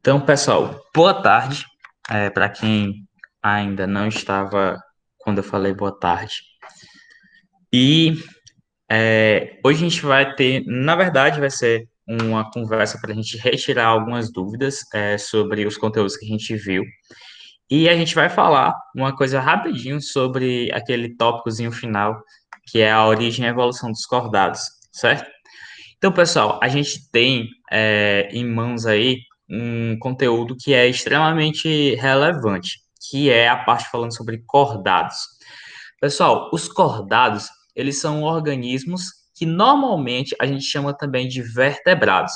Então, pessoal, boa tarde. Para quem ainda não estava quando eu falei boa tarde. E hoje a gente vai ter, na verdade, vai ser uma conversa para a gente retirar algumas dúvidas sobre os conteúdos que a gente viu. E a gente vai falar uma coisa rapidinho sobre aquele tópicozinho final, que é a origem e evolução dos cordados, certo? Então, pessoal, a gente tem em mãos aí um conteúdo que é extremamente relevante, que é a parte falando sobre cordados. Pessoal, os cordados, eles são organismos que normalmente a gente chama também de vertebrados.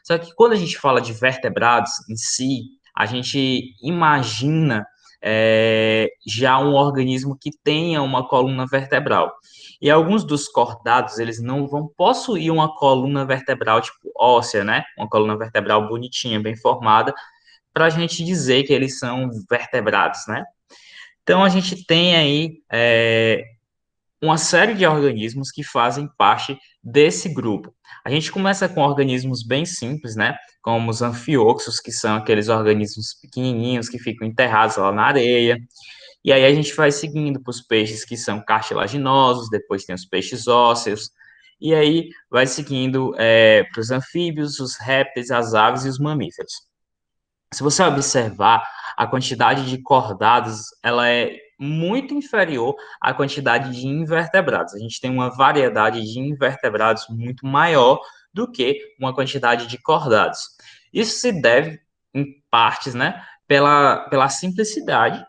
Só que quando a gente fala de vertebrados em si, a gente imagina já um organismo que tenha uma coluna vertebral. E alguns dos cordados, eles não vão possuir uma coluna vertebral tipo óssea, né? Uma coluna vertebral bonitinha, bem formada, para a gente dizer que eles são vertebrados, né? Então, a gente tem aí uma série de organismos que fazem parte desse grupo. A gente começa com organismos bem simples, né? Como os anfioxos, que são aqueles organismos pequenininhos que ficam enterrados lá na areia. E aí a gente vai seguindo para os peixes que são cartilaginosos, depois tem os peixes ósseos, e aí vai seguindo para os anfíbios, os répteis, as aves e os mamíferos. Se você observar, a quantidade de cordados, ela é muito inferior à quantidade de invertebrados. A gente tem uma variedade de invertebrados muito maior do que uma quantidade de cordados. Isso se deve, em partes, né, pela simplicidade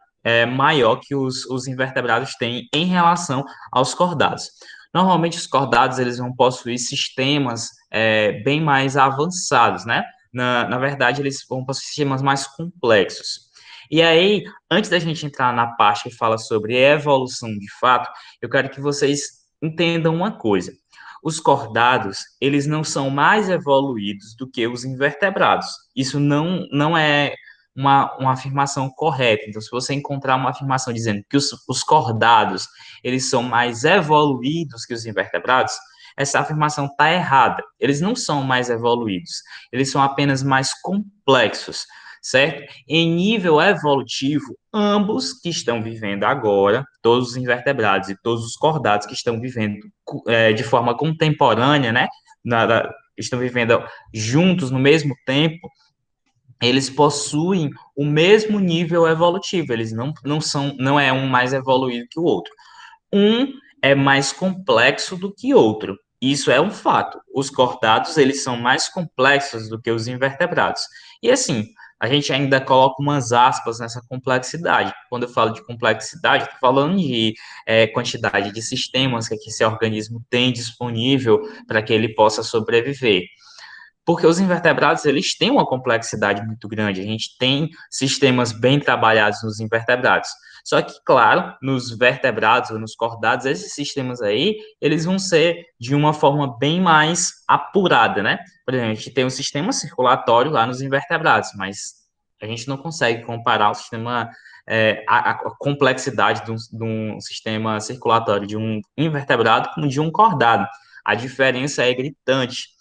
maior que os invertebrados têm em relação aos cordados. Normalmente, os cordados eles vão possuir sistemas bem mais avançados, né? Na verdade, eles vão para sistemas mais complexos. E aí, antes da gente entrar na parte que fala sobre evolução de fato, eu quero que vocês entendam uma coisa. Os cordados, eles não são mais evoluídos do que os invertebrados. Isso não é uma afirmação correta. Então, se você encontrar uma afirmação dizendo que os cordados, eles são mais evoluídos que os invertebrados, essa afirmação está errada. Eles não são mais evoluídos, eles são apenas mais complexos, certo? Em nível evolutivo, ambos que estão vivendo agora, todos os invertebrados e todos os cordados que estão vivendo de forma contemporânea, né? Estão vivendo juntos no mesmo tempo, eles possuem o mesmo nível evolutivo, eles não é um mais evoluído que o outro. Um é mais complexo do que outro. Isso é um fato. Os cordados, eles são mais complexos do que os invertebrados. E assim, a gente ainda coloca umas aspas nessa complexidade. Quando eu falo de complexidade, estou falando de quantidade de sistemas que esse organismo tem disponível para que ele possa sobreviver. Porque os invertebrados, eles têm uma complexidade muito grande. A gente tem sistemas bem trabalhados nos invertebrados. Só que, claro, nos vertebrados ou nos cordados, esses sistemas aí, eles vão ser de uma forma bem mais apurada, né? Por exemplo, a gente tem um sistema circulatório lá nos invertebrados, mas a gente não consegue comparar o sistema, a complexidade de um sistema circulatório de um invertebrado com de um cordado. A diferença é gritante.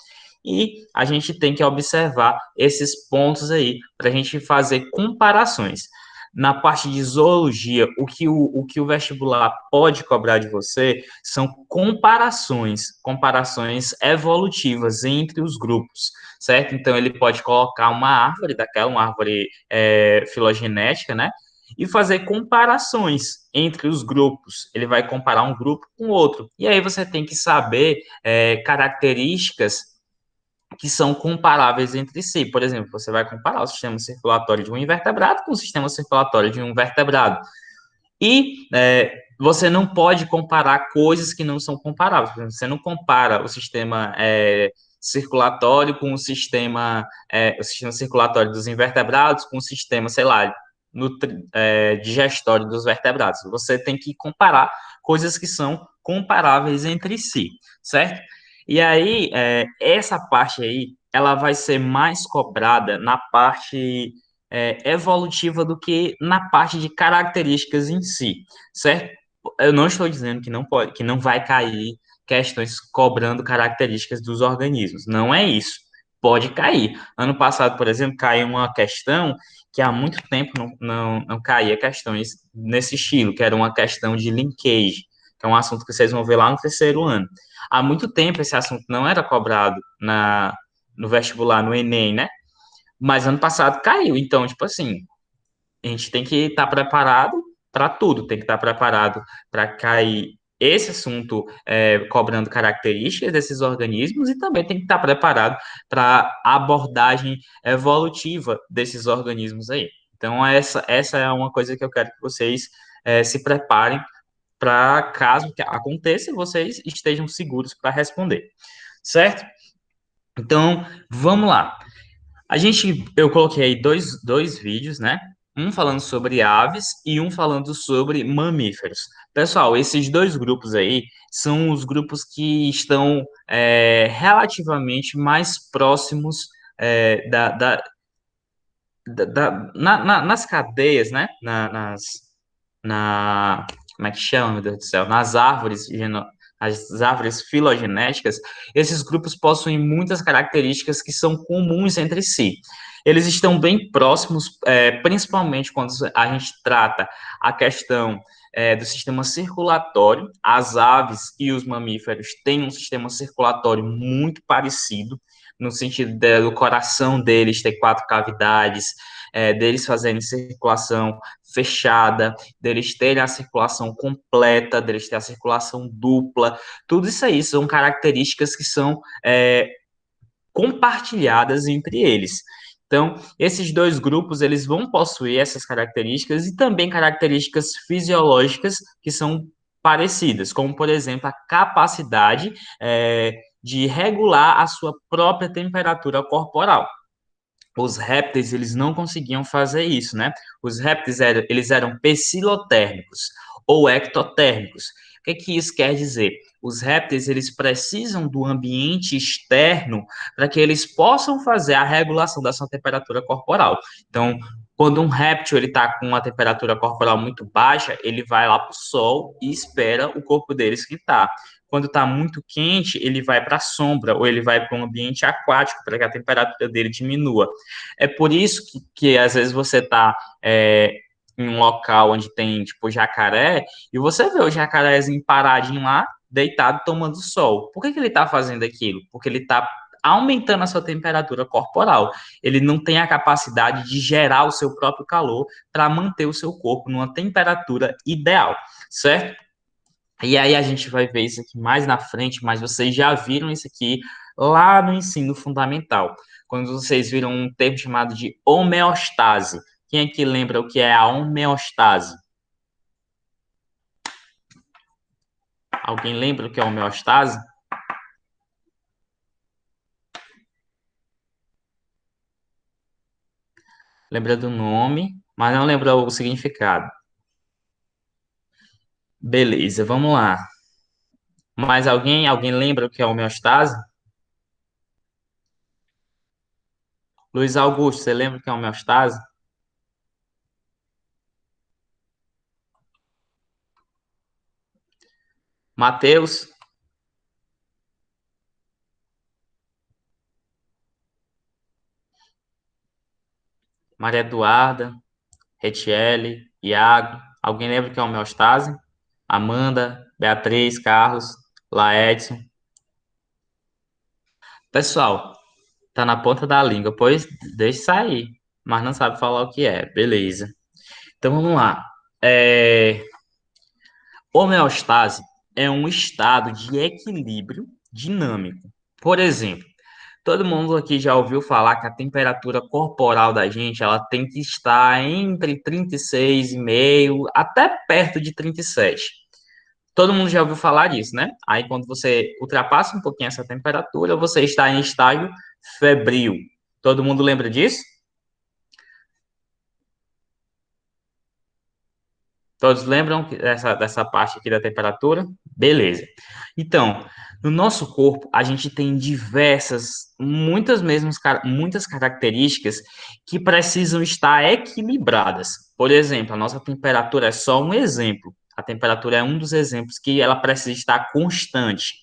E a gente tem que observar esses pontos aí para a gente fazer comparações. Na parte de zoologia, o que o vestibular pode cobrar de você são comparações evolutivas entre os grupos, certo? Então, ele pode colocar uma árvore daquela, uma árvore filogenética, né? E fazer comparações entre os grupos. Ele vai comparar um grupo com outro. E aí você tem que saber características que são comparáveis entre si. Por exemplo, você vai comparar o sistema circulatório de um invertebrado com o sistema circulatório de um vertebrado. E você não pode comparar coisas que não são comparáveis. Por exemplo, você não compara o sistema circulatório com o sistema circulatório dos invertebrados com o sistema, sei lá, digestório dos vertebrados. Você tem que comparar coisas que são comparáveis entre si, certo? E aí, essa parte aí, ela vai ser mais cobrada na parte evolutiva do que na parte de características em si, certo? Eu não estou dizendo que não pode, que não vai cair questões cobrando características dos organismos. Não é isso. pode cair. Ano passado, por exemplo, caiu uma questão que há muito tempo não caía questões nesse estilo, que era uma questão de linkage, que é um assunto que vocês vão ver lá no terceiro ano. Há muito tempo esse assunto não era cobrado no vestibular, no Enem, né? Mas ano passado caiu. Então, tipo assim, a gente tem que estar preparado para tudo, tem que estar preparado para cair esse assunto cobrando características desses organismos e também tem que estar preparado para a abordagem evolutiva desses organismos aí. Então, essa é uma coisa que eu quero que vocês se preparem para caso que aconteça, vocês estejam seguros para responder, certo? Então, vamos lá. Eu coloquei aí dois vídeos, né? Um falando sobre aves e um falando sobre mamíferos. Pessoal, esses dois grupos aí são os grupos que estão relativamente mais próximos é, da, da, nas cadeias, né? Como é que chama, meu Deus do céu? As árvores filogenéticas, esses grupos possuem muitas características que são comuns entre si. Eles estão bem próximos, principalmente quando a gente trata a questão do sistema circulatório. As aves e os mamíferos têm um sistema circulatório muito parecido, no sentido do coração deles ter quatro cavidades, deles fazerem circulação fechada, deles terem a circulação completa, deles terem a circulação dupla. Tudo isso aí são características que são compartilhadas entre eles. Então, esses dois grupos, eles vão possuir essas características e também características fisiológicas que são parecidas, como, por exemplo, a capacidade de regular a sua própria temperatura corporal. Os répteis, eles não conseguiam fazer isso, né? Os répteis, eles eram psilotérmicos ou ectotérmicos. O que isso quer dizer? Os répteis, eles precisam do ambiente externo para que eles possam fazer a regulação da sua temperatura corporal. Então, quando um réptil ele está com uma temperatura corporal muito baixa, ele vai lá para o sol e espera o corpo dele esquentar. Quando está muito quente, ele vai para a sombra ou ele vai para um ambiente aquático para que a temperatura dele diminua. É por isso que às vezes você está em um local onde tem, tipo, jacaré, e você vê o jacarézinho paradinho lá, deitado, tomando sol. Por que ele está fazendo aquilo? Porque ele está aumentando a sua temperatura corporal. Ele não tem a capacidade de gerar o seu próprio calor para manter o seu corpo numa temperatura ideal, certo? E aí a gente vai ver isso aqui mais na frente, mas vocês já viram isso aqui lá no ensino fundamental, quando vocês viram um termo chamado de homeostase. Quem aqui lembra o que é a homeostase? Alguém lembra o que é a homeostase? Lembra do nome, mas não lembra o significado. Beleza, vamos lá. Mais alguém? Alguém lembra o que é a homeostase? Luiz Augusto, você lembra o que é a homeostase? Matheus, Maria Eduarda, Retiele, Iago. Alguém lembra o que é homeostase? Amanda, Beatriz, Carlos, Laedson. Pessoal, tá na ponta da língua, pois deixa sair, mas não sabe falar o que é. Beleza. Então vamos lá. Homeostase é um estado de equilíbrio dinâmico. Por exemplo, todo mundo aqui já ouviu falar que a temperatura corporal da gente, ela tem que estar entre 36,5 até perto de 37. Todo mundo já ouviu falar disso, né? Aí quando você ultrapassa um pouquinho essa temperatura, você está em estágio febril. Todo mundo lembra disso? Todos lembram dessa parte aqui da temperatura? Beleza. Então, no nosso corpo, a gente tem muitas características que precisam estar equilibradas. Por exemplo, a nossa temperatura é só um exemplo. A temperatura é um dos exemplos que ela precisa estar constante.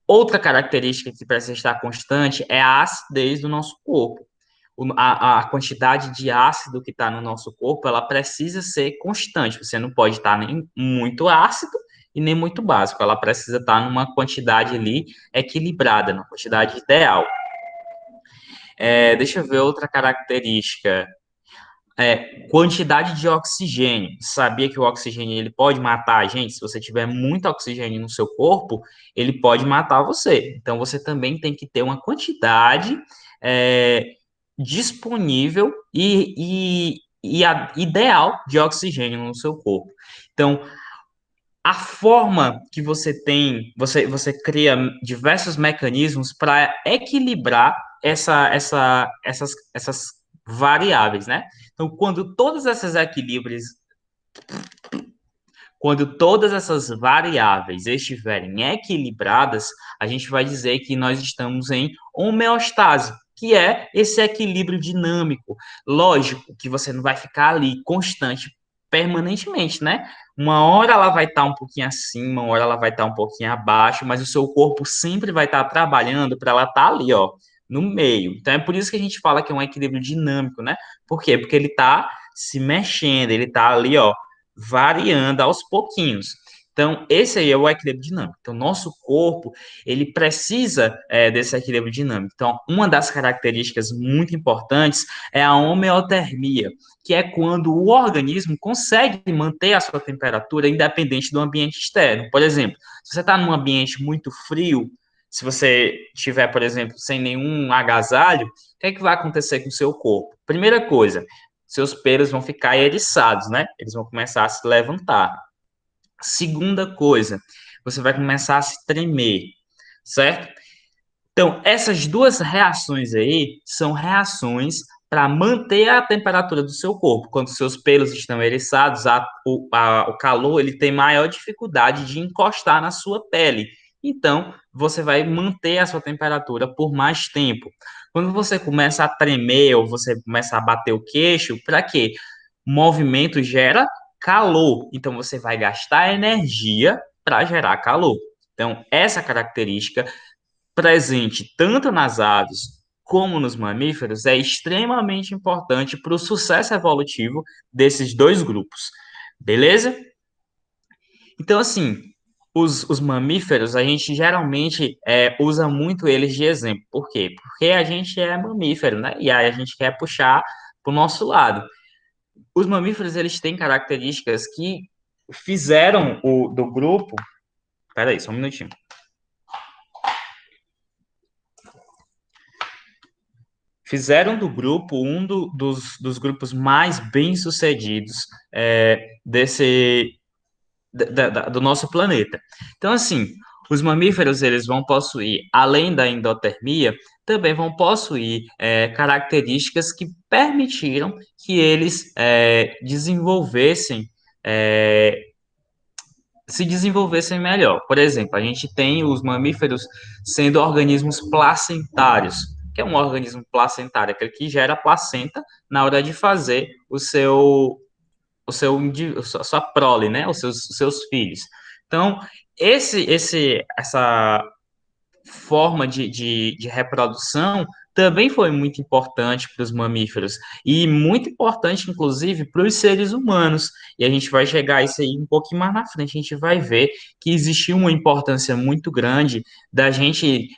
Outra característica que precisa estar constante é a acidez do nosso corpo. A quantidade de ácido que está no nosso corpo, ela precisa ser constante. Você não pode estar nem muito ácido e nem muito básico. Ela precisa estar numa quantidade ali equilibrada, numa quantidade ideal. Deixa eu ver outra característica. Quantidade de oxigênio. Sabia que o oxigênio ele pode matar a gente? Se você tiver muito oxigênio no seu corpo, ele pode matar você. Então, você também tem que ter uma quantidade é, disponível e ideal de oxigênio no seu corpo. Então, a forma que você tem, você cria diversos mecanismos para equilibrar essas variáveis, né? Então, quando todas essas variáveis estiverem equilibradas, a gente vai dizer que nós estamos em homeostase, que é esse equilíbrio dinâmico. Lógico que você não vai ficar ali constante permanentemente, né? Uma hora ela vai estar um pouquinho acima, uma hora ela vai estar um pouquinho abaixo, mas o seu corpo sempre vai estar trabalhando para ela estar ali, ó, no meio. Então é por isso que a gente fala que é um equilíbrio dinâmico, né? Por quê? Porque ele está se mexendo, ele está ali, ó, variando aos pouquinhos. Então, esse aí é o equilíbrio dinâmico. Então, nosso corpo, ele precisa desse equilíbrio dinâmico. Então, uma das características muito importantes é a homeotermia, que é quando o organismo consegue manter a sua temperatura independente do ambiente externo. Por exemplo, se você está num ambiente muito frio, se você estiver, por exemplo, sem nenhum agasalho, o que é que vai acontecer com o seu corpo? Primeira coisa, seus pelos vão ficar eriçados, né? Eles vão começar a se levantar. Segunda coisa, você vai começar a se tremer, certo? Então, essas duas reações aí são reações para manter a temperatura do seu corpo. Quando seus pelos estão eriçados, o calor ele tem maior dificuldade de encostar na sua pele. Então, você vai manter a sua temperatura por mais tempo. Quando você começa a tremer ou você começa a bater o queixo, para quê? Movimento gera calor. Então, você vai gastar energia para gerar calor. Então, essa característica presente tanto nas aves como nos mamíferos é extremamente importante para o sucesso evolutivo desses dois grupos. Beleza? Então, assim, os mamíferos, a gente geralmente usa muito eles de exemplo. Por quê? Porque a gente é mamífero, né? E aí a gente quer puxar para o nosso lado. Os mamíferos, eles têm características que fizeram do grupo. Peraí, só um minutinho. Fizeram do grupo dos grupos mais bem-sucedidos do nosso planeta. Então, assim, os mamíferos eles vão possuir, além da endotermia, também vão possuir características que permitiram que eles é, se desenvolvessem melhor. Por exemplo, a gente tem os mamíferos sendo organismos placentários. Que é um organismo placentário? Aquele que gera placenta na hora de fazer a sua prole, né? Os seus filhos. Então, essa forma de reprodução também foi muito importante para os mamíferos e muito importante, inclusive, para os seres humanos. E a gente vai chegar a isso aí um pouquinho mais na frente. A gente vai ver que existiu uma importância muito grande da gente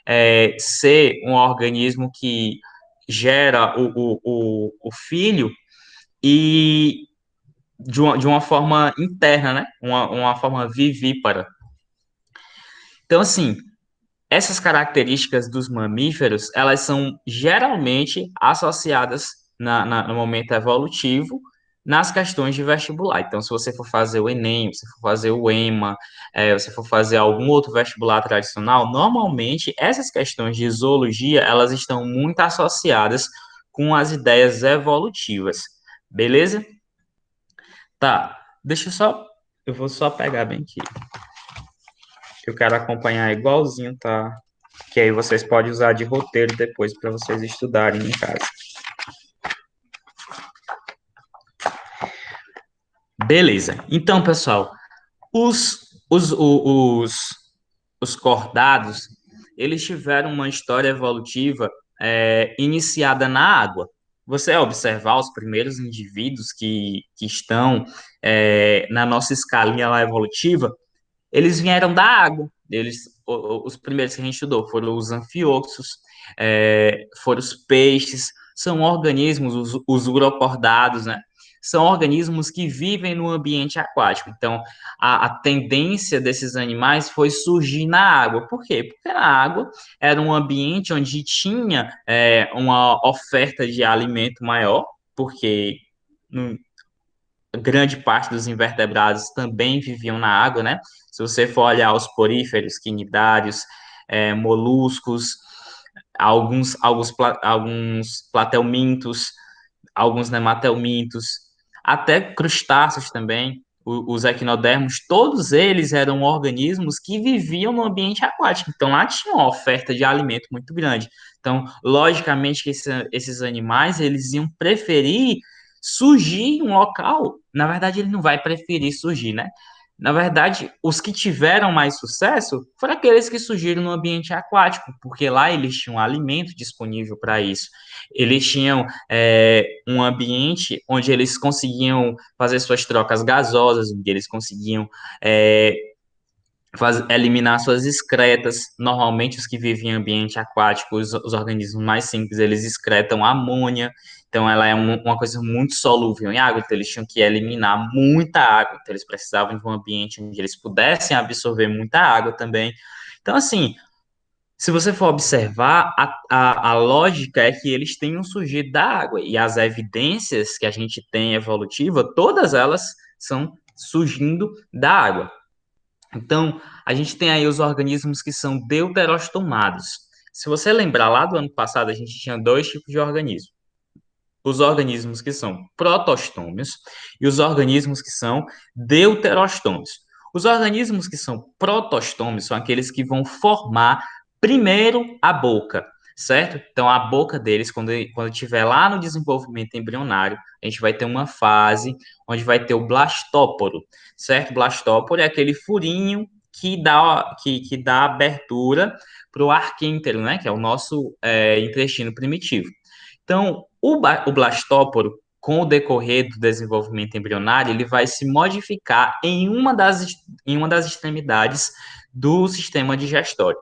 ser um organismo que gera o filho e de uma forma interna, né? Uma forma vivípara. Então, assim, essas características dos mamíferos, elas são geralmente associadas no momento evolutivo nas questões de vestibular. Então, se você for fazer o Enem, se for fazer o EMA, se for fazer algum outro vestibular tradicional, normalmente essas questões de zoologia, elas estão muito associadas com as ideias evolutivas. Beleza? Tá, eu vou só pegar bem aqui. Eu quero acompanhar igualzinho, tá? Que aí vocês podem usar de roteiro depois para vocês estudarem em casa. Beleza. Então, pessoal, os, os, o- os, os cordados, eles tiveram uma história evolutiva iniciada na água. Você observar os primeiros indivíduos que estão na nossa escalinha lá evolutiva, eles vieram da água. Os primeiros que a gente estudou foram os anfíoxos, foram os peixes, são organismos, os urocordados, né? São organismos que vivem no ambiente aquático. Então, a tendência desses animais foi surgir na água. Por quê? Porque na água era um ambiente onde tinha uma oferta de alimento maior, porque grande parte dos invertebrados também viviam na água, né? Se você for olhar os poríferos, quinidários, moluscos, alguns platelmintos, alguns nematelmintos, até crustáceos também, os equinodermos, todos eles eram organismos que viviam no ambiente aquático. Então, lá tinha uma oferta de alimento muito grande. Então, logicamente que esses animais, eles iam preferir surgir em um local. Na verdade, ele não vai preferir surgir, né? Na verdade, os que tiveram mais sucesso foram aqueles que surgiram no ambiente aquático, porque lá eles tinham alimento disponível para isso. Eles tinham um ambiente onde eles conseguiam fazer suas trocas gasosas, onde eles conseguiam é, eliminar suas excretas. Normalmente, os que vivem em ambiente aquático, os organismos mais simples, eles excretam amônia. Então, ela é uma coisa muito solúvel em água. Então, eles tinham que eliminar muita água. Então, eles precisavam de um ambiente onde eles pudessem absorver muita água também. Então, assim, se você for observar, a lógica é que eles tenham surgido da água. E as evidências que a gente tem evolutiva, todas elas são surgindo da água. Então, a gente tem aí os organismos que são deuterostomados. Se você lembrar lá do ano passado, a gente tinha dois tipos de organismos. Os organismos que são protostômios e os organismos que são deuterostômios. Os organismos que são protostômios são aqueles que vão formar primeiro a boca, certo? Então, a boca deles, quando estiver lá no desenvolvimento embrionário, a gente vai ter uma fase onde vai ter o blastóporo, certo? Blastóporo é aquele furinho que dá abertura para o arquêntero, né? Que é o nosso intestino primitivo. Então, o blastóporo, com o decorrer do desenvolvimento embrionário, ele vai se modificar em uma das extremidades do sistema digestório.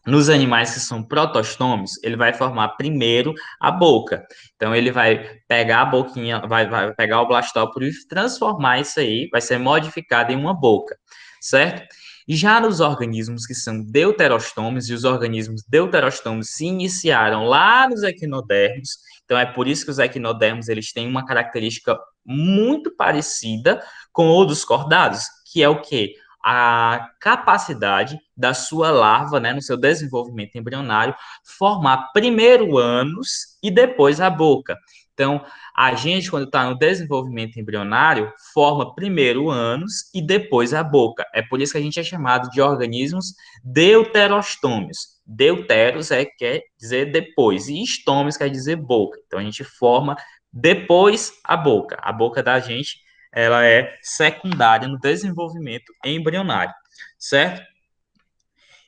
Nos animais que são protostômios, ele vai formar primeiro a boca. Então, ele vai pegar a boquinha, vai pegar o blastóporo e transformar isso aí, vai ser modificado em uma boca, certo? Já nos organismos que são deuterostômios, e os organismos deuterostômios se iniciaram lá nos equinodermos, então é por isso que os equinodermos eles têm uma característica muito parecida com o dos cordados, que é o quê? A capacidade da sua larva, né, no seu desenvolvimento embrionário, formar primeiro ânus e depois a boca. Então, a gente, quando está no desenvolvimento embrionário, forma primeiro o ânus e depois a boca. É por isso que a gente é chamado de organismos deuterostômios. Deuteros quer dizer depois, e estômios quer dizer boca. Então, a gente forma depois a boca. A boca da gente ela é secundária no desenvolvimento embrionário, certo?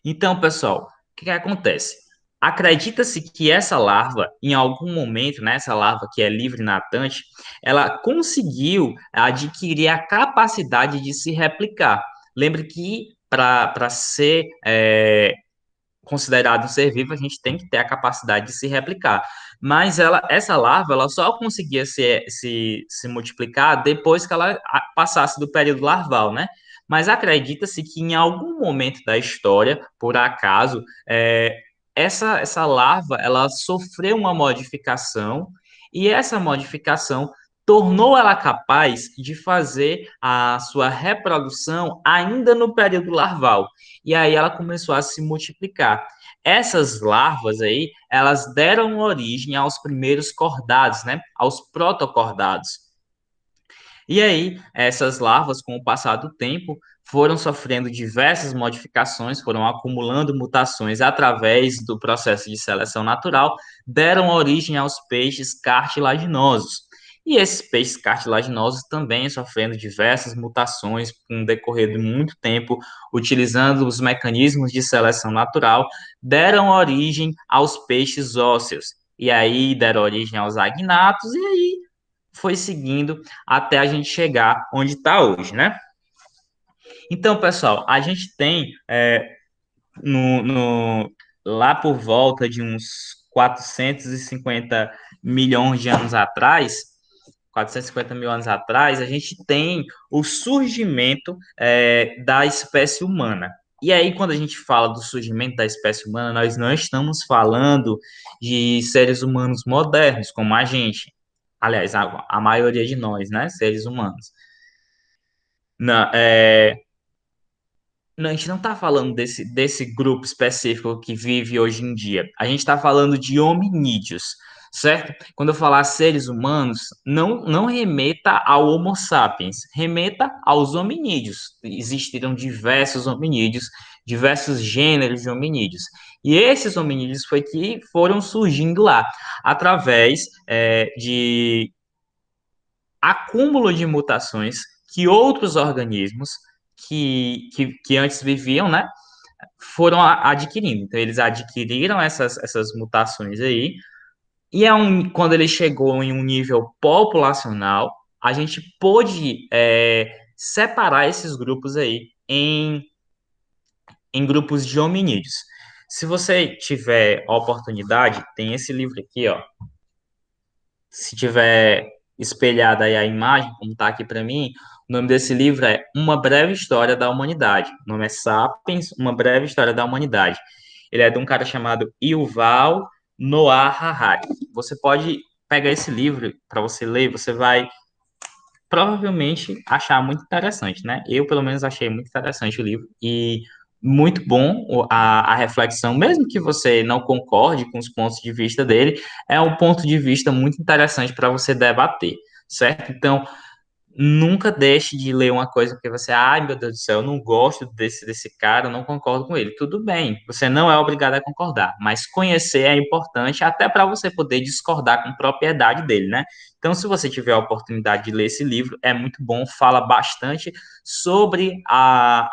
Então, pessoal, o que acontece? Acredita-se que essa larva, em algum momento, né, essa larva que é livre natante, ela conseguiu adquirir a capacidade de se replicar. Lembre que para ser considerado um ser vivo, a gente tem que ter a capacidade de se replicar. Mas essa larva, ela só conseguia se multiplicar depois que ela passasse do período larval, né? Mas acredita-se que em algum momento da história, por acaso, essa larva, ela sofreu uma modificação e essa modificação tornou ela capaz de fazer a sua reprodução ainda no período larval. E aí ela começou a se multiplicar. Essas larvas aí, elas deram origem aos primeiros cordados, né? Aos protocordados. E aí, essas larvas, com o passar do tempo, foram sofrendo diversas modificações, foram acumulando mutações através do processo de seleção natural, deram origem aos peixes cartilaginosos. E esses peixes cartilaginosos também sofrendo diversas mutações com o decorrer de muito tempo, utilizando os mecanismos de seleção natural, deram origem aos peixes ósseos. E aí deram origem aos agnatos, e aí foi seguindo até a gente chegar onde está hoje, né? Então, pessoal, a gente tem no, no- lá por volta de uns 450 milhões de anos atrás, 450 mil anos atrás, a gente tem o surgimento da espécie humana. E aí, quando a gente fala do surgimento da espécie humana, nós não estamos falando de seres humanos modernos, como a gente. Aliás, a maioria de nós, né? Seres humanos. Não, não, a gente não está falando desse grupo específico que vive hoje em dia. A gente está falando de hominídeos, certo? Quando eu falar seres humanos, não remeta ao Homo sapiens, remeta aos hominídeos. Existiram diversos hominídeos, diversos gêneros de hominídeos. E esses hominídeos foi que foram surgindo lá, através de acúmulo de mutações que outros organismos que antes viviam, né, foram adquirindo. Então, eles adquiriram essas mutações aí, e quando ele chegou em um nível populacional, a gente pôde separar esses grupos aí em grupos de hominídeos. Se você tiver a oportunidade, tem esse livro aqui, ó. Se tiver espelhada aí a imagem, como está aqui para mim, o nome desse livro é Uma Breve História da Humanidade. O nome é Sapiens, Uma Breve História da Humanidade. Ele é de um cara chamado Yuval Noah Harari. Você pode pegar esse livro para você ler, você vai provavelmente achar muito interessante, né? Eu, pelo menos, achei muito interessante o livro e muito bom a reflexão, mesmo que você não concorde com os pontos de vista dele, é um ponto de vista muito interessante para você debater, certo? Então, nunca deixe de ler uma coisa porque você, ai meu Deus do céu, eu não gosto desse cara, eu não concordo com ele. Tudo bem, você não é obrigado a concordar, mas conhecer é importante até para você poder discordar com propriedade dele, né? Então, se você tiver a oportunidade de ler esse livro, é muito bom, fala bastante sobre a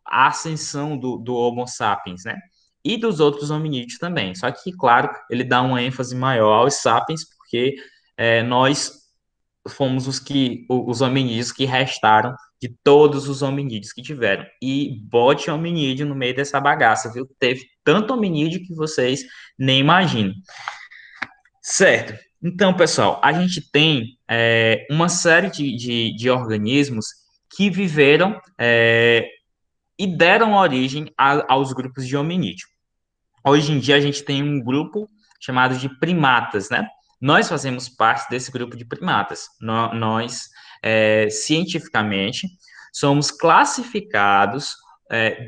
ascensão do Homo sapiens, né? E dos outros hominídeos também. Só que, claro, ele dá uma ênfase maior aos sapiens, porque nós fomos os hominídeos que restaram de todos os hominídeos que tiveram. E bote hominídeo no meio dessa bagaça, viu? Teve tanto hominídeo que vocês nem imaginam. Certo. Então, pessoal, a gente tem uma série de organismos que viveram e deram origem aos grupos de hominídeo. Hoje em dia a gente tem um grupo chamado de primatas, né? Nós fazemos parte desse grupo de primatas. Nós, cientificamente, somos classificados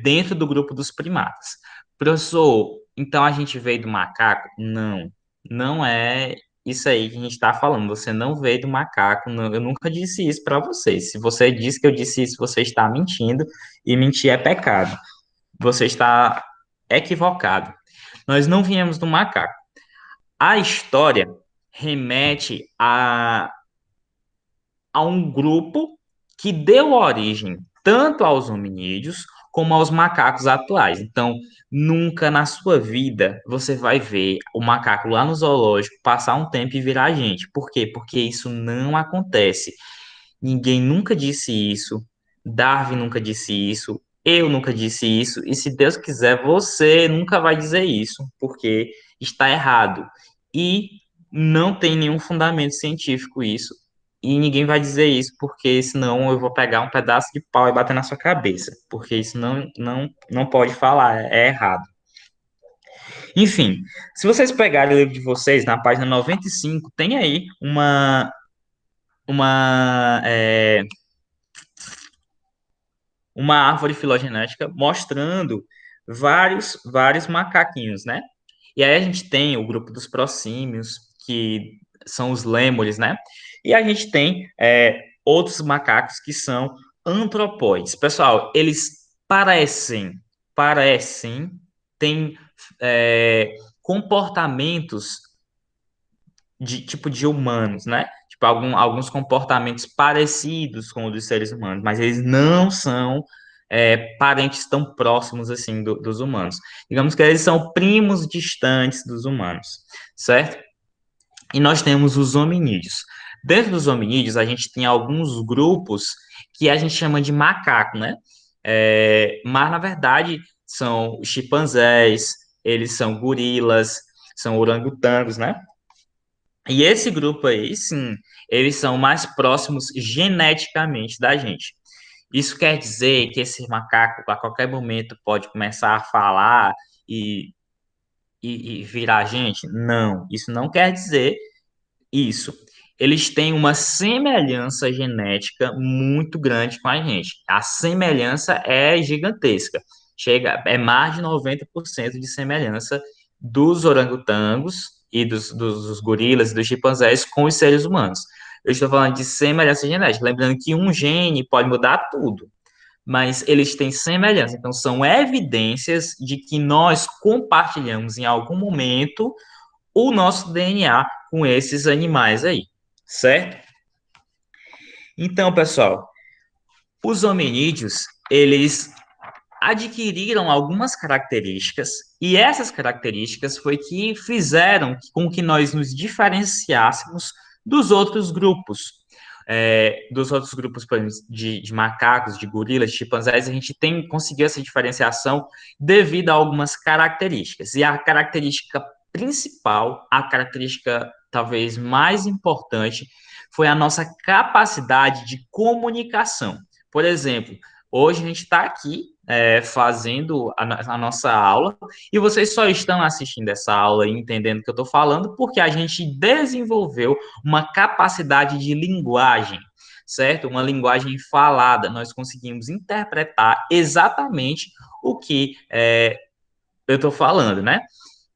dentro do grupo dos primatas. Professor, então a gente veio do macaco? Não, não é isso aí que a gente está falando. Você não veio do macaco. Não, eu nunca disse isso para você. Se você disse que eu disse isso, você está mentindo, e mentir é pecado. Você está equivocado. Nós não viemos do macaco. A história remete a um grupo que deu origem tanto aos hominídeos como aos macacos atuais. Então, nunca na sua vida você vai ver o macaco lá no zoológico passar um tempo e virar gente. Por quê? Porque isso não acontece. Ninguém nunca disse isso. Darwin nunca disse isso. Eu nunca disse isso. E se Deus quiser, você nunca vai dizer isso, porque está errado. E não tem nenhum fundamento científico isso. E ninguém vai dizer isso, porque senão eu vou pegar um pedaço de pau e bater na sua cabeça. Porque isso não pode falar, é errado. Enfim, se vocês pegarem o livro de vocês, na página 95 tem aí uma uma árvore filogenética mostrando vários macaquinhos, né? E aí a gente tem o grupo dos prosímios, que são os lêmures, né? E a gente tem outros macacos que são antropóides. Pessoal, eles parecem, têm comportamentos de tipo de humanos, né? tipo, alguns comportamentos parecidos com os dos seres humanos, mas eles não são parentes tão próximos assim dos humanos. Digamos que eles são primos distantes dos humanos, certo? E nós temos os hominídeos. Dentro dos hominídeos, a gente tem alguns grupos que a gente chama de macaco, né? Mas, na verdade, são chimpanzés, eles são gorilas, são orangotangos, né? E esse grupo aí, sim, eles são mais próximos geneticamente da gente. Isso quer dizer que esse macaco, a qualquer momento, pode começar a falar e, e virar gente? Não, isso não quer dizer isso. Eles têm uma semelhança genética muito grande com a gente. A semelhança é gigantesca. Chega, é mais de 90% de semelhança dos orangotangos e dos gorilas e dos chimpanzés com os seres humanos. Eu estou falando de semelhança genética. Lembrando que um gene pode mudar tudo, mas eles têm semelhança. Então, são evidências de que nós compartilhamos em algum momento o nosso DNA com esses animais aí, certo? Então, pessoal, os hominídeos, eles adquiriram algumas características e essas características foi que fizeram com que nós nos diferenciássemos dos outros grupos. Dos outros grupos, por exemplo, de macacos, de gorilas, de chimpanzés, a gente conseguiu essa diferenciação devido a algumas características. E a característica principal, a característica talvez mais importante, foi a nossa capacidade de comunicação. Por exemplo, hoje a gente está aqui fazendo a nossa aula e vocês só estão assistindo essa aula e entendendo o que eu estou falando porque a gente desenvolveu uma capacidade de linguagem, certo? Uma linguagem falada. Nós conseguimos interpretar exatamente o que eu estou falando, né?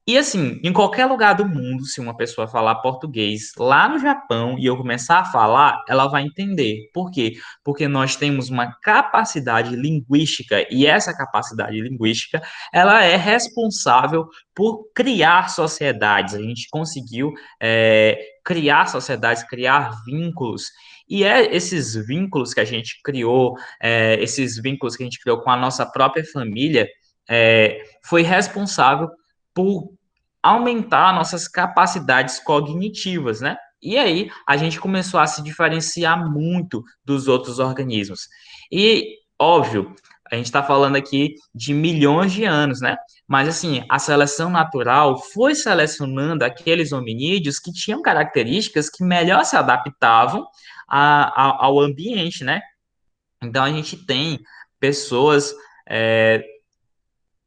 E assim, em qualquer lugar do mundo, se uma pessoa falar português lá no Japão e eu começar a falar, ela vai entender. Por quê? Porque nós temos uma capacidade linguística e essa capacidade linguística, ela é responsável por criar sociedades. A gente conseguiu criar sociedades, criar vínculos. E esses vínculos que a gente criou, esses vínculos que a gente criou com a nossa própria família, foi responsável por aumentar nossas capacidades cognitivas, né? E aí a gente começou a se diferenciar muito dos outros organismos. E, óbvio, a gente está falando aqui de milhões de anos, né? Mas, assim, a seleção natural foi selecionando aqueles hominídeos que tinham características que melhor se adaptavam ao ambiente, né? Então, a gente tem pessoas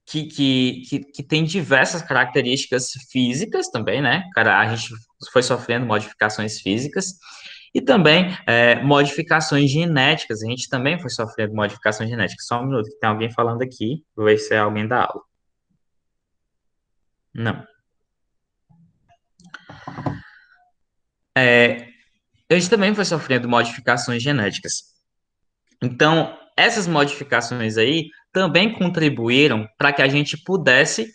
que tem diversas características físicas também, né? Cara, a gente foi sofrendo modificações físicas e também modificações genéticas. A gente também foi sofrendo modificações genéticas. Só um minuto, que tem alguém falando aqui. Vou ver se é alguém da aula. Não. A gente também foi sofrendo modificações genéticas. Então, essas modificações aí também contribuíram para que a gente pudesse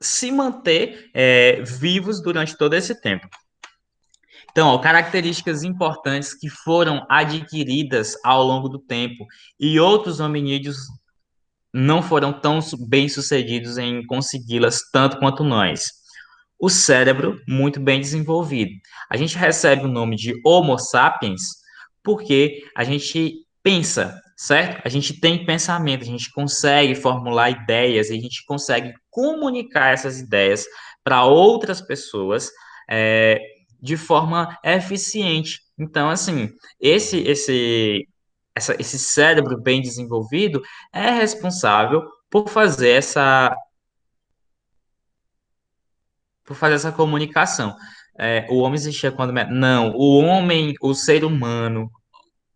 se manter vivos durante todo esse tempo. Então, ó, características importantes que foram adquiridas ao longo do tempo e outros hominídeos não foram tão bem sucedidos em consegui-las tanto quanto nós. O cérebro muito bem desenvolvido. A gente recebe o nome de Homo sapiens porque a gente pensa, certo? A gente tem pensamento, a gente consegue formular ideias, a gente consegue comunicar essas ideias para outras pessoas é, de forma eficiente. Então, assim, esse cérebro bem desenvolvido é responsável por fazer essa comunicação. O homem existia quando. Não, o homem, o ser humano,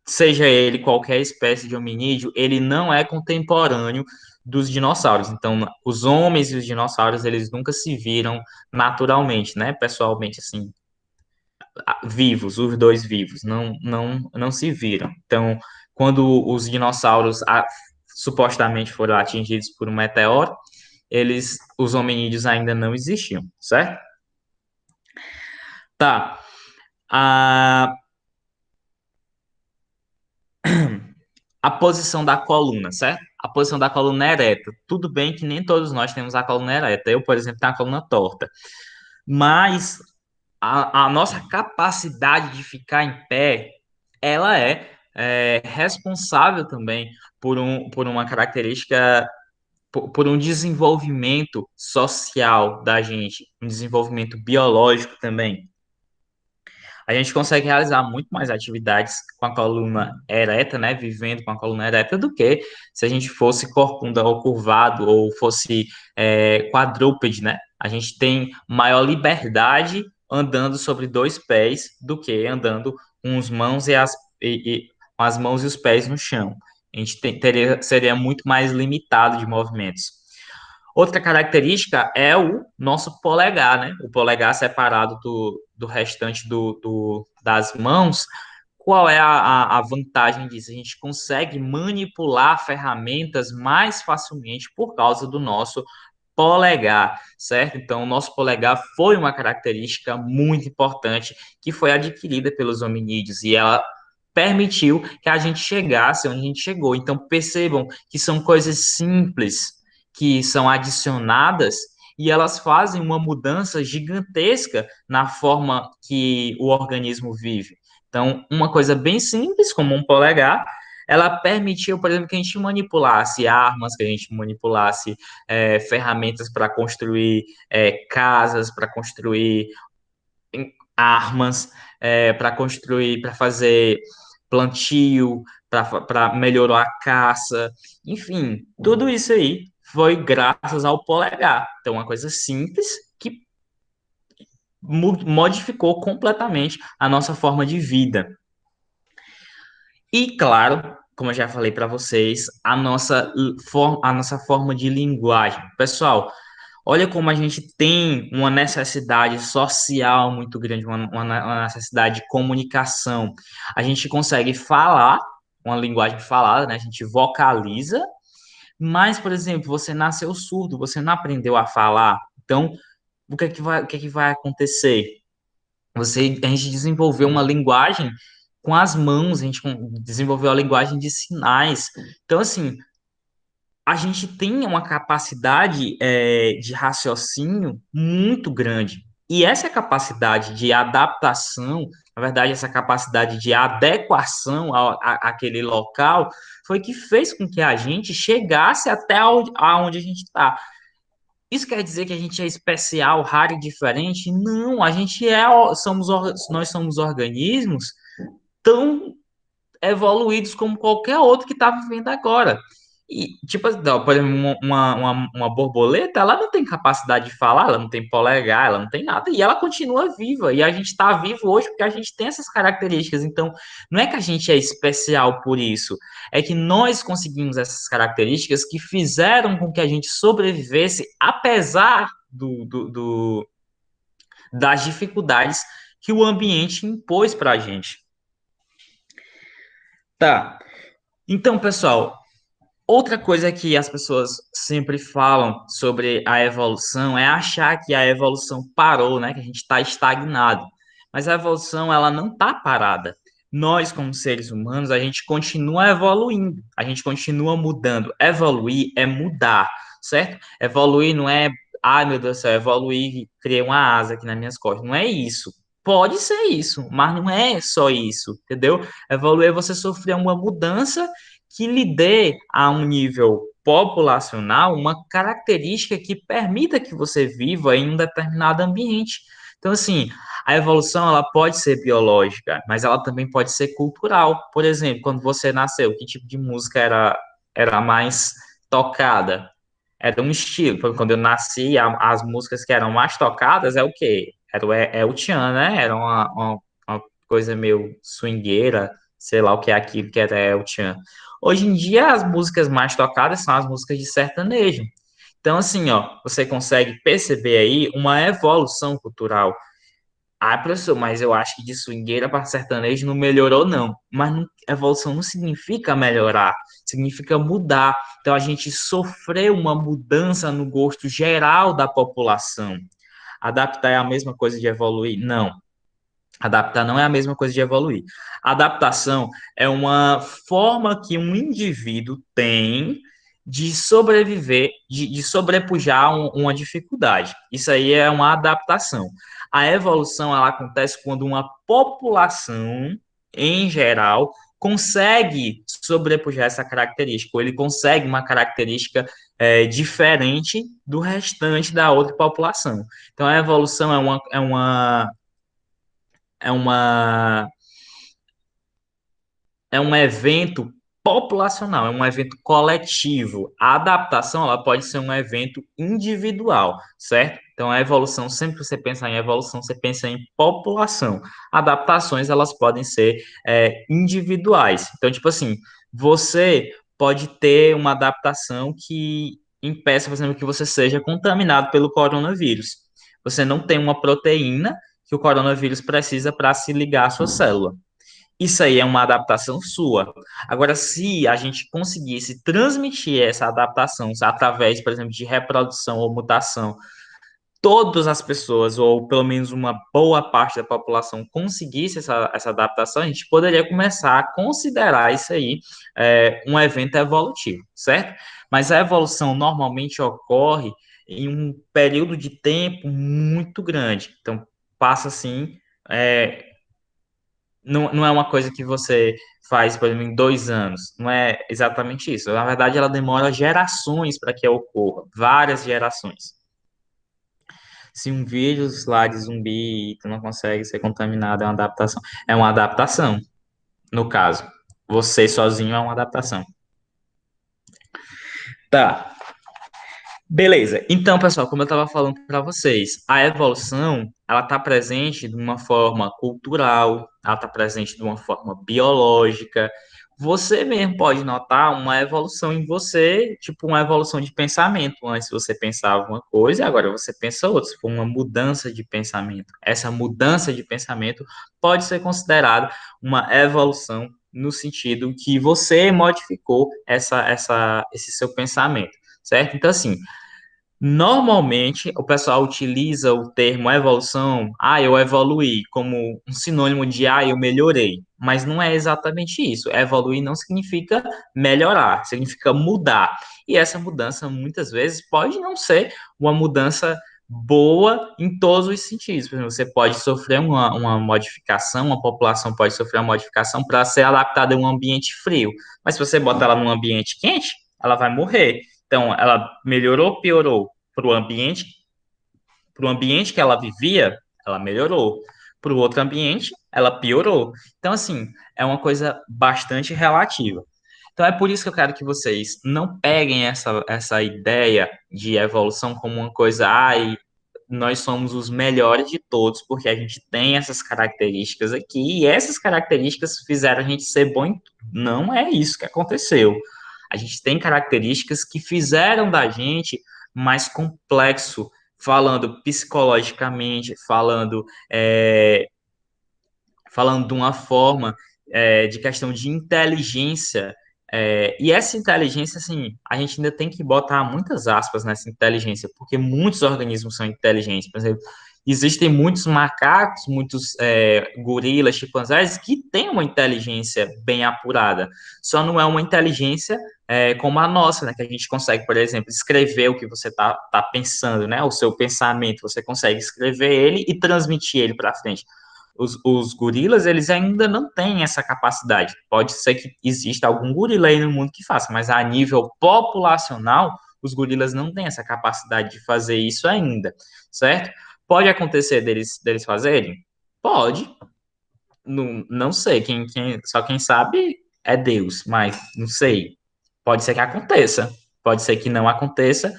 seja ele qualquer espécie de hominídeo, ele não é contemporâneo dos dinossauros. Então, os homens e os dinossauros, eles nunca se viram naturalmente, né? Pessoalmente, assim, vivos, os dois vivos, não se viram. Então, quando os dinossauros supostamente foram atingidos por um meteoro, os hominídeos ainda não existiam, certo? Tá. A, a posição da coluna, certo? A posição da coluna é ereta. Tudo bem que nem todos nós temos a coluna ereta. Eu, por exemplo, tenho a coluna torta. Mas a nossa capacidade de ficar em pé, ela é responsável também por uma característica, por um desenvolvimento social da gente, um desenvolvimento biológico também. A gente consegue realizar muito mais atividades com a coluna ereta, né? Vivendo com a coluna ereta, do que se a gente fosse corcunda ou curvado ou fosse quadrúpede, né? A gente tem maior liberdade andando sobre dois pés do que andando com as mãos com as mãos e os pés no chão. A gente seria muito mais limitado de movimentos. Outra característica é o nosso polegar, né? O polegar separado do restante das mãos. Qual é a vantagem disso? A gente consegue manipular ferramentas mais facilmente por causa do nosso polegar, certo? Então, o nosso polegar foi uma característica muito importante que foi adquirida pelos hominídeos e ela permitiu que a gente chegasse onde a gente chegou. Então, percebam que são coisas simples que são adicionadas e elas fazem uma mudança gigantesca na forma que o organismo vive. Então, uma coisa bem simples, como um polegar, ela permitiu, por exemplo, que a gente manipulasse armas, que a gente manipulasse ferramentas para construir casas, para construir armas, para construir, para fazer plantio, para melhorar a caça, enfim, tudo isso aí foi graças ao polegar. Então, uma coisa simples que modificou completamente a nossa forma de vida. E, claro, como eu já falei para vocês, a nossa forma de linguagem. Pessoal, olha como a gente tem uma necessidade social muito grande, uma necessidade de comunicação. A gente consegue falar uma linguagem falada, né? A gente vocaliza, mas, por exemplo, você nasceu surdo, você não aprendeu a falar. Então, o que é que vai acontecer? A gente desenvolveu uma linguagem com as mãos, a gente desenvolveu a linguagem de sinais. Então, assim, a gente tem uma capacidade de raciocínio muito grande. E essa capacidade de adaptação, na verdade, essa capacidade de adequação àquele local, foi que fez com que a gente chegasse até aonde a gente está. Isso quer dizer que a gente é especial, raro e diferente? Não, a gente nós somos organismos tão evoluídos como qualquer outro que está vivendo agora. E, tipo, por exemplo, uma borboleta, ela não tem capacidade de falar, ela não tem polegar, ela não tem nada, e ela continua viva. E a gente está vivo hoje porque a gente tem essas características. Então, não é que a gente é especial por isso, é que nós conseguimos essas características que fizeram com que a gente sobrevivesse, apesar das dificuldades que o ambiente impôs para a gente. Tá. Então, pessoal, outra coisa que as pessoas sempre falam sobre a evolução é achar que a evolução parou, né? Que a gente está estagnado. Mas a evolução, ela não está parada. Nós, como seres humanos, a gente continua evoluindo, a gente continua mudando. Evoluir é mudar, certo? Evoluir não é, ai meu Deus do céu, evoluir e criar uma asa aqui nas minhas costas. Não é isso. Pode ser isso, mas não é só isso, entendeu? Evoluir é você sofrer uma mudança que lhe dê a um nível populacional uma característica que permita que você viva em um determinado ambiente. Então, assim, a evolução ela pode ser biológica, mas ela também pode ser cultural. Por exemplo, quando você nasceu, que tipo de música era mais tocada? Era um estilo. Quando eu nasci, as músicas que eram mais tocadas é o quê? Era o Tchan, né? Era uma coisa meio swingueira, sei lá o que é aquilo que era o Tchan. Hoje em dia, as músicas mais tocadas são as músicas de sertanejo. Então, assim, ó, você consegue perceber aí uma evolução cultural. Ah, professor, mas eu acho que de swingueira para sertanejo não melhorou, não. Mas evolução não significa melhorar, significa mudar. Então, a gente sofreu uma mudança no gosto geral da população. Adaptar é a mesma coisa de evoluir? Não. Adaptar não é a mesma coisa de evoluir. Adaptação é uma forma que um indivíduo tem de sobreviver, de sobrepujar uma dificuldade. Isso aí é uma adaptação. A evolução ela acontece quando uma população, em geral, consegue sobrepujar essa característica, ou ele consegue uma característica diferente do restante da outra população. Então, a evolução é uma é um evento populacional, é um evento coletivo. A adaptação, ela pode ser um evento individual, certo? Então, a evolução, sempre que você pensa em evolução, você pensa em população. Adaptações, elas podem ser individuais. Então, tipo assim, você pode ter uma adaptação que impeça, por exemplo, que você seja contaminado pelo coronavírus. Você não tem uma proteína que o coronavírus precisa para se ligar à sua célula. Isso aí é uma adaptação sua. Agora, se a gente conseguisse transmitir essa adaptação através, por exemplo, de reprodução ou mutação, todas as pessoas, ou pelo menos uma boa parte da população, conseguisse essa adaptação, a gente poderia começar a considerar isso aí um evento evolutivo, certo? Mas a evolução normalmente ocorre em um período de tempo muito grande. Então, passa assim. é, não é uma coisa que você faz, por exemplo, em 2 anos. Não é exatamente isso. Na verdade, ela demora gerações para que ocorra, várias gerações. Se um vírus lá de zumbi e tu não consegue ser contaminado, é uma adaptação. É uma adaptação, no caso. Você sozinho é uma adaptação. Tá. Beleza. Então, pessoal, como eu estava falando para vocês, a evolução, ela está presente de uma forma cultural, ela está presente de uma forma biológica. Você mesmo pode notar uma evolução em você, tipo uma evolução de pensamento. Antes você pensava uma coisa e agora você pensa outra. Foi uma mudança de pensamento. Essa mudança de pensamento pode ser considerada uma evolução no sentido que você modificou esse seu pensamento, certo? Então, assim, normalmente, o pessoal utiliza o termo evolução, eu evoluí, como um sinônimo de, eu melhorei. Mas não é exatamente isso. Evoluir não significa melhorar, significa mudar. E essa mudança, muitas vezes, pode não ser uma mudança boa em todos os sentidos. Por exemplo, você pode sofrer uma modificação, uma população pode sofrer uma modificação para ser adaptada a um ambiente frio. Mas se você botar ela num ambiente quente, ela vai morrer. Então, ela melhorou, piorou para o ambiente que ela vivia, ela melhorou. Para o outro ambiente, ela piorou. Então, assim, é uma coisa bastante relativa. Então, é por isso que eu quero que vocês não peguem essa ideia de evolução como uma coisa, nós somos os melhores de todos, porque a gente tem essas características aqui, e essas características fizeram a gente ser bom em tudo. Não é isso que aconteceu. A gente tem características que fizeram da gente mais complexo, falando psicologicamente, é, falando de uma forma de questão de inteligência. E essa inteligência, assim, a gente ainda tem que botar muitas aspas nessa inteligência, porque muitos organismos são inteligentes. Por exemplo, existem muitos macacos, muitos gorilas, chimpanzés, que têm uma inteligência bem apurada. Só não é uma inteligência como a nossa, né? Que a gente consegue, por exemplo, escrever o que você tá pensando, né? O seu pensamento, você consegue escrever ele e transmitir ele para frente. Os gorilas, eles ainda não têm essa capacidade. Pode ser que exista algum gorila aí no mundo que faça, mas a nível populacional, os gorilas não têm essa capacidade de fazer isso ainda, certo? Pode acontecer deles fazerem? Pode. Não sei. Só quem sabe é Deus, mas não sei. Pode ser que aconteça, pode ser que não aconteça.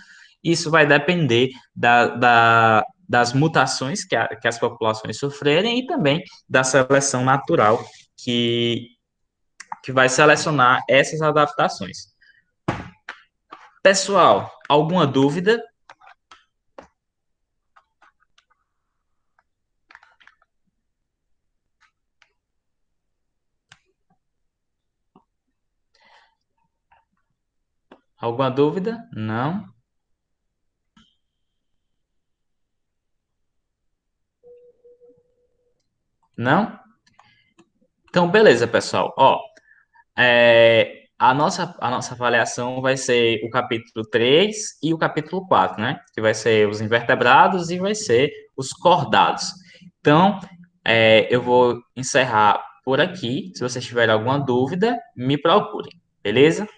Isso vai depender das mutações que as populações sofrerem e também da seleção natural que, que vai selecionar essas adaptações. Pessoal, alguma dúvida? Alguma dúvida? Não? Não? Então, beleza, pessoal. Ó, a nossa avaliação vai ser o capítulo 3 e o capítulo 4, né? Que vai ser os invertebrados e vai ser os cordados. Então, eu vou encerrar por aqui. Se vocês tiverem alguma dúvida, me procurem, beleza?